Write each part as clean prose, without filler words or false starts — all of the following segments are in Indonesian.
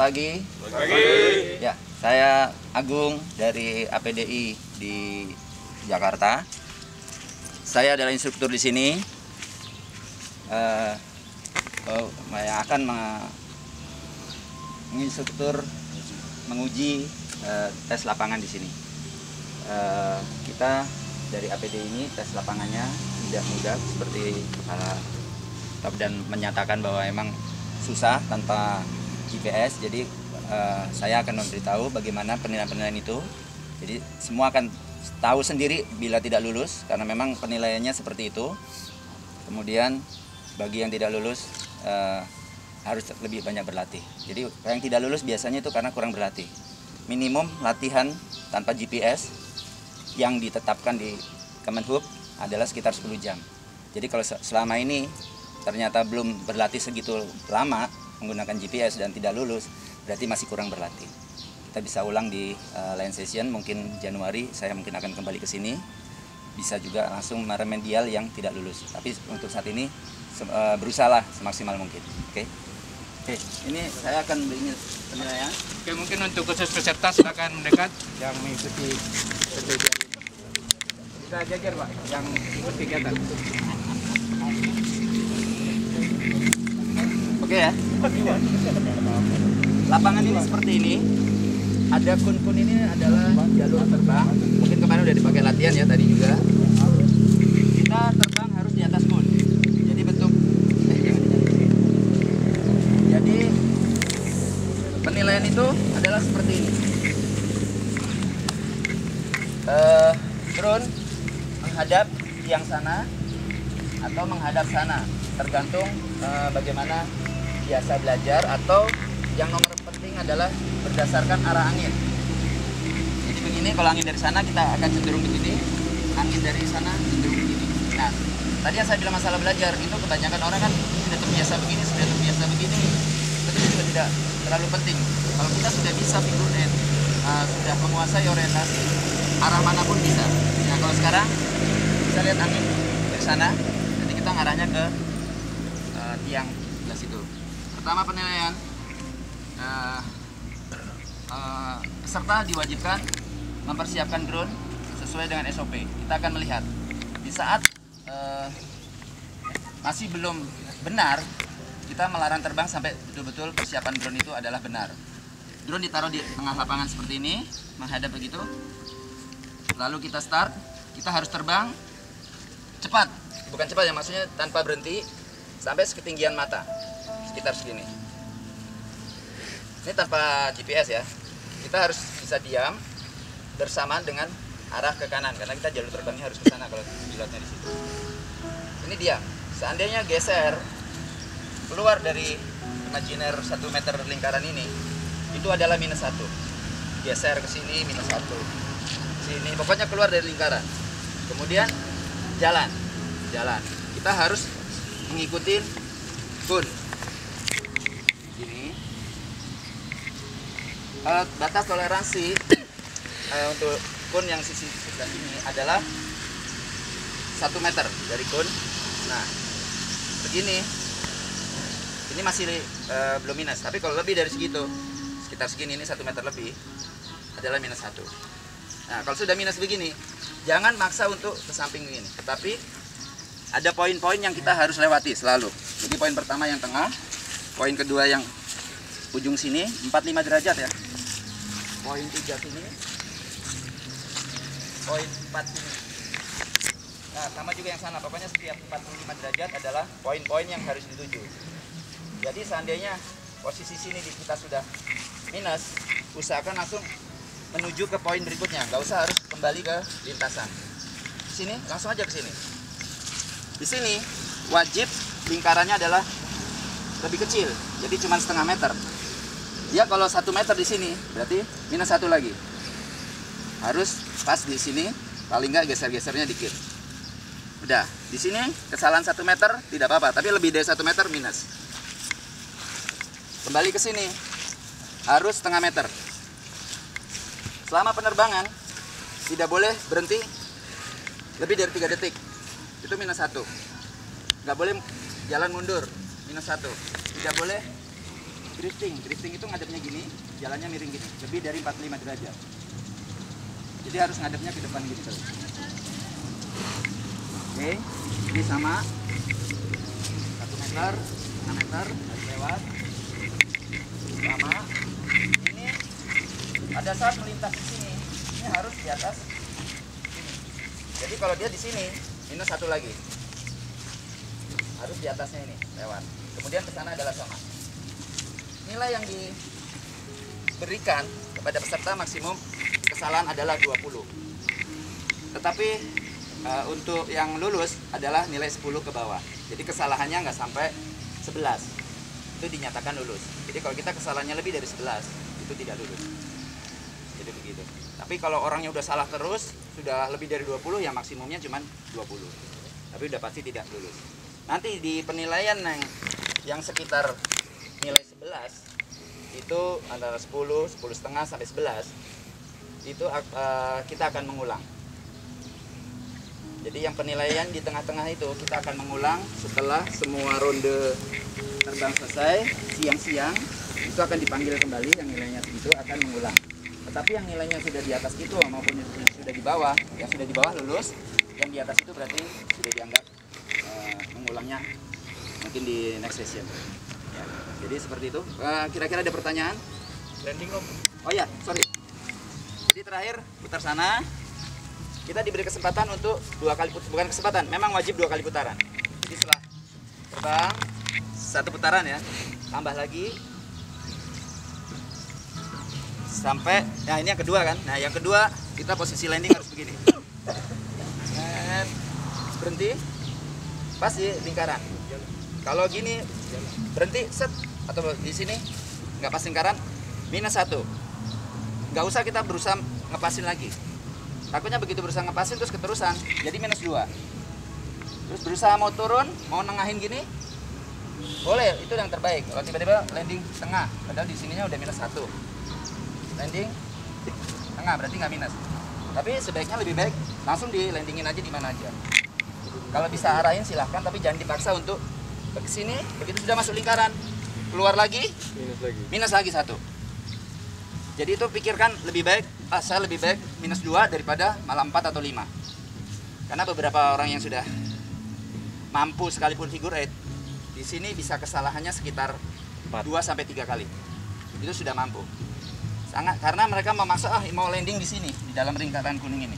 pagi. Ya, saya Agung dari APDI di Jakarta. Saya adalah instruktur di sini yang akan menginstruktur menguji tes lapangan di sini. Kita dari APDI ini tes lapangannya tidak mudah seperti dan menyatakan bahwa emang susah tanpa GPS. Jadi saya akan memberitahu bagaimana penilaian-penilaian itu. Jadi semua akan tahu sendiri bila tidak lulus karena memang penilaiannya seperti itu. Kemudian bagi yang tidak lulus harus lebih banyak berlatih. Jadi yang tidak lulus biasanya itu karena kurang berlatih. Minimum latihan tanpa GPS yang ditetapkan di Kemenhub adalah sekitar 10 jam. Jadi kalau selama ini ternyata belum berlatih segitu lama menggunakan GPS dan tidak lulus, berarti masih kurang berlatih. Kita bisa ulang di lain session, mungkin Januari saya mungkin akan kembali ke sini. Bisa juga langsung meremedial yang tidak lulus. Tapi untuk saat ini berusahalah semaksimal mungkin. Oke, ini saya akan beri penilaian. Oke, mungkin untuk khusus peserta silakan mendekat yang mengikuti kegiatan ini. Kita jajar Pak, yang ikut kegiatan. Oke ya. Lapangan ini seperti ini. Ada kun-kun ini adalah jalur terbang. Mungkin kemarin udah dipakai latihan ya tadi juga. Kita terbang harus di atas kun. Jadi bentuk Jadi penilaian itu adalah seperti ini. Drone menghadap yang sana atau menghadap sana, tergantung bagaimana biasa belajar, atau yang nomor penting adalah berdasarkan arah angin. Jadi begini, kalau angin dari sana kita akan cenderung begini, angin dari sana cenderung begini. Nah, tadi yang saya bilang masalah belajar, itu kebanyakan orang kan sudah terbiasa begini, sudah terbiasa begini. Tapi itu juga tidak terlalu penting. Kalau kita sudah bisa figure eight, sudah menguasai orientasi, arah manapun bisa. Nah, kalau sekarang bisa lihat angin dari sana, jadi kita ngarahnya ke tiang sebelah situ. Pertama penilaian, peserta diwajibkan mempersiapkan drone sesuai dengan SOP. Kita akan melihat di saat masih belum benar, kita melarang terbang sampai betul-betul persiapan drone itu adalah benar. Drone ditaruh di tengah lapangan seperti ini, menghadap begitu. Lalu kita start, kita harus terbang cepat. Bukan cepat ya, maksudnya tanpa berhenti sampai ketinggian mata, sekitar segini. Ini tanpa GPS ya. Kita harus bisa diam bersamaan dengan arah ke kanan karena kita jalur terbangnya harus ke sana kalau pilotnya di situ. Ini diam. Seandainya geser keluar dari imajiner 1 meter lingkaran ini, itu adalah -1. Geser ke sini -1. Sini pokoknya keluar dari lingkaran. Kemudian jalan. Kita harus mengikuti kun. Gini. Batas toleransi untuk kun yang sisi sebelah ini adalah 1 meter dari kun. Nah, begini. Ini masih belum minus, tapi kalau lebih dari segitu, sekitar segini, ini 1 meter lebih, adalah -1. Nah, kalau sudah minus begini, jangan maksa untuk ke samping begini, tetapi ada poin-poin yang kita harus lewati selalu. Jadi poin pertama yang tengah, poin kedua yang ujung sini 45 derajat ya. Poin 3 sini, poin 4 sini. Nah, sama juga yang sana, pokoknya setiap 45 derajat adalah poin-poin yang harus dituju. Jadi seandainya posisi sini kita sudah minus, usahakan langsung menuju ke poin berikutnya, nggak usah harus kembali ke lintasan. Di sini langsung aja ke sini. Di sini wajib lingkarannya adalah lebih kecil, jadi cuma setengah meter. Ya kalau 1 meter di sini berarti -1 lagi. Harus pas di sini, paling nggak geser-gesernya dikit. Udah, di sini kesalahan 1 meter tidak apa-apa, tapi lebih dari 1 meter minus. Kembali ke sini harus setengah meter. Selama penerbangan tidak boleh berhenti lebih dari 3 detik. Itu -1. Nggak boleh jalan mundur, -1. Tidak boleh drifting. Drifting itu ngadepnya gini, jalannya miring gini, lebih dari 45 derajat. Jadi harus ngadepnya ke depan gitu. Oke, ini sama 1 meter, 6 meter harus lewat. Sama ini pada saat melintas di sini, ini harus di atas sini. Jadi kalau dia di sini, minus 1 lagi. Harus di atasnya ini lewat. Kemudian ke sana adalah sama. Nilai yang diberikan kepada peserta maksimum kesalahan adalah 20. Tetapi untuk yang lulus adalah nilai 10 ke bawah. Jadi kesalahannya nggak sampai 11. Itu dinyatakan lulus. Jadi kalau kita kesalahannya lebih dari 11, itu tidak lulus. Jadi begitu. Tapi kalau orangnya udah salah terus, sudah lebih dari 20, ya maksimumnya cuma 20. Tapi udah pasti tidak lulus. Nanti di penilaian yang sekitar nilai 11, itu antara 10, 10,5 sampai 11, itu kita akan mengulang. Jadi yang penilaian di tengah-tengah itu kita akan mengulang setelah semua ronde terbang selesai, siang-siang itu akan dipanggil kembali, yang nilainya segitu akan mengulang. Tetapi yang nilainya sudah di atas itu maupun yang sudah di bawah, yang sudah di bawah lulus, yang di atas itu berarti sudah dianggap mengulangnya mungkin di next session. Ya, jadi seperti itu. Kira-kira ada pertanyaan? Landing om. Oh ya, sorry. Jadi terakhir putar sana. Kita diberi kesempatan untuk 2 kali bukan kesempatan, memang wajib 2 kali putaran. Jadi setelah terbang 1 putaran ya, tambah lagi sampai, nah ini yang kedua kan. Nah yang kedua kita posisi landing harus begini. Berhenti pas di lingkaran. Kalau gini berhenti set, atau di sini nggak pas lingkaran, minus 1. Nggak usah kita berusaha ngepasin lagi. Takutnya begitu berusaha ngepasin terus keterusan, jadi minus 2. Terus berusaha mau turun, mau nengahin gini, boleh, itu yang terbaik. Kalau tiba-tiba landing tengah, padahal di sininya udah minus 1. Landing tengah berarti nggak minus. Tapi sebaiknya lebih baik langsung di landingin aja di mana aja. Kalau bisa arahin silahkan, tapi jangan dipaksa untuk ke sini. Begitu sudah masuk lingkaran, keluar lagi, minus lagi 1. Jadi itu pikirkan lebih baik, saya lebih baik minus 2 daripada malah 4 atau 5. Karena beberapa orang yang sudah mampu sekalipun figure 8, di sini bisa kesalahannya sekitar 2 sampai 3 kali. Itu sudah mampu. Sangat, karena mereka memaksa mau landing di sini, di dalam lingkaran kuning ini.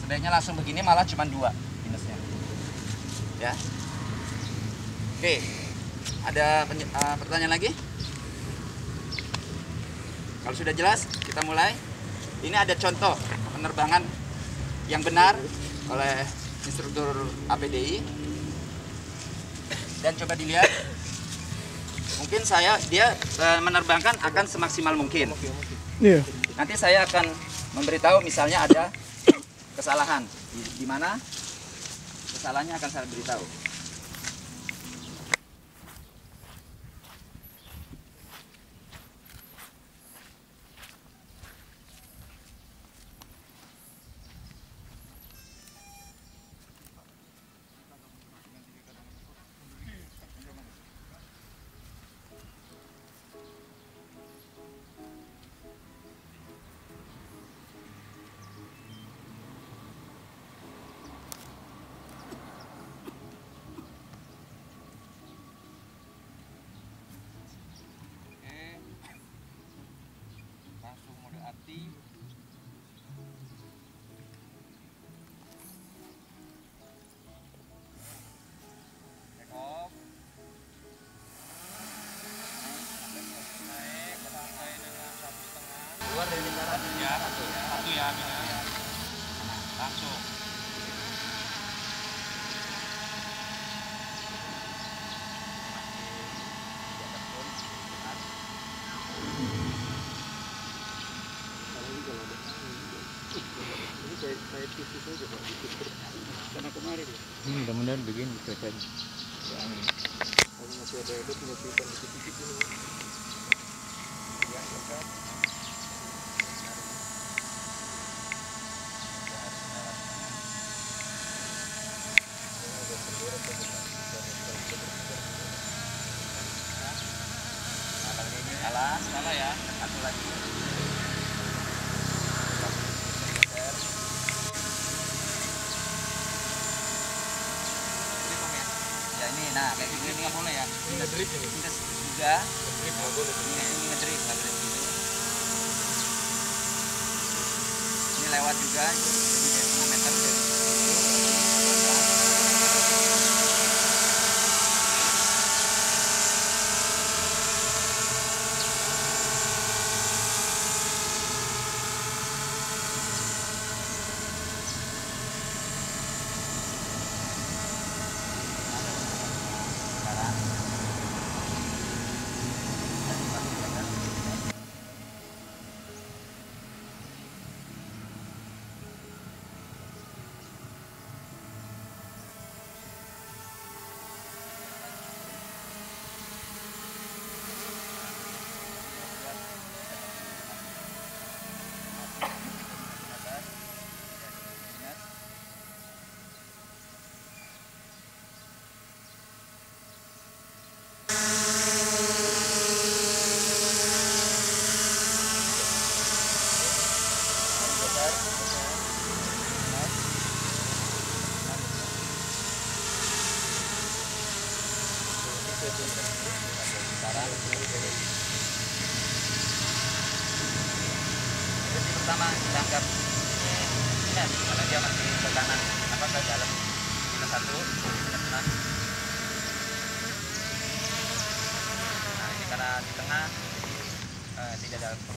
Sebaiknya langsung begini, malah cuma 2 minusnya. Ya. Oke. Ada pertanyaan lagi? Kalau sudah jelas, kita mulai. Ini ada contoh penerbangan yang benar oleh instruktur APDI. Dan coba dilihat. Mungkin dia menerbangkan akan semaksimal mungkin. Iya. Nanti saya akan memberitahu misalnya ada kesalahan. Di mana kesalahannya akan saya beritahu. Keluar dari lingkaran Ya, satu ya minus. Langsung. Karena kemarin Mudah-mudahan begini cuacanya. masih ada penyusupan dikit-dikit ini. Ya, kan. Salah ya, satu lagi. Nah, kayak gini nggak boleh ya. Ini drip ini. Kita juga Drip nggak boleh. ini ngedrip, nggak boleh gitu. Ini lewat juga, jadi kayak setengah meter dari situ. Versi pertama kita anggap ini karena dia masih ke kanan, apa ke dalam kita satu, kita kanan. Nah ini karena di tengah, jadi tidak ada